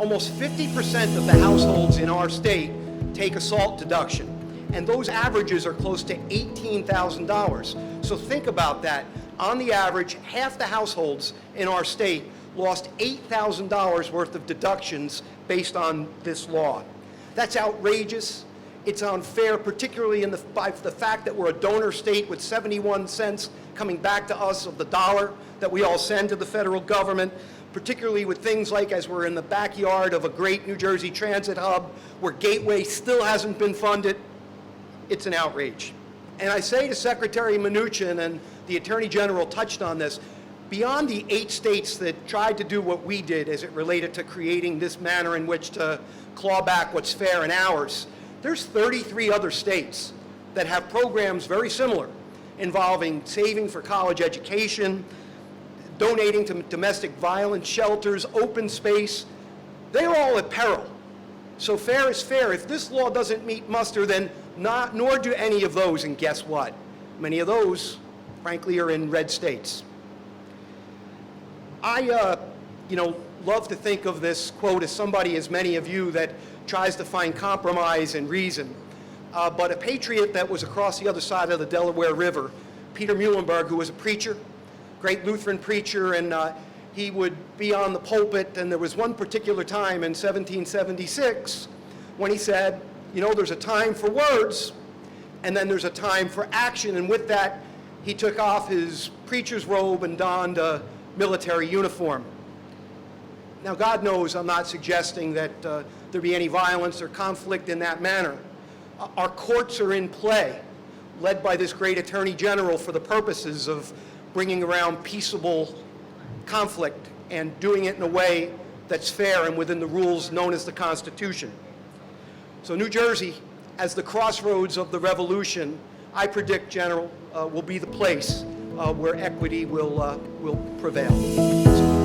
Almost 50% of the households in our state take a SALT deduction, and those averages are close to $18,000. So think about that. On the average, half the households in our state lost $8,000 worth of deductions based on this law. That's outrageous. It's unfair, particularly by the fact that we're a donor state with 71 cents coming back to us of the dollar that we all send to the federal government, particularly with things like as we're in the backyard of a great New Jersey transit hub where Gateway still hasn't been funded. It's an outrage. And I say to Secretary Mnuchin, and the Attorney General touched on this, beyond the 8 states that tried to do what we did as it related to creating this manner in which to claw back what's fair in ours, there's 33 other states that have programs very similar involving saving for college education, donating to domestic violence shelters, open space. They're all at peril. So fair is fair. If this law doesn't meet muster, then nor do any of those, and guess what? Many of those, frankly, are in red states. I, love to think of this quote as somebody, as many of you, that tries to find compromise and reason. But a patriot that was across the other side of the Delaware River, Peter Muhlenberg, who was a preacher, great Lutheran preacher, and he would be on the pulpit, and there was one particular time in 1776 when he said, there's a time for words, and then there's a time for action, and with that, he took off his preacher's robe and donned a military uniform. Now, God knows I'm not suggesting that there be any violence or conflict in that manner. Our courts are in play, led by this great Attorney General for the purposes of bringing around peaceable conflict and doing it in a way that's fair and within the rules known as the Constitution. So New Jersey, as the crossroads of the revolution, I predict, General, will be the place where equity will prevail.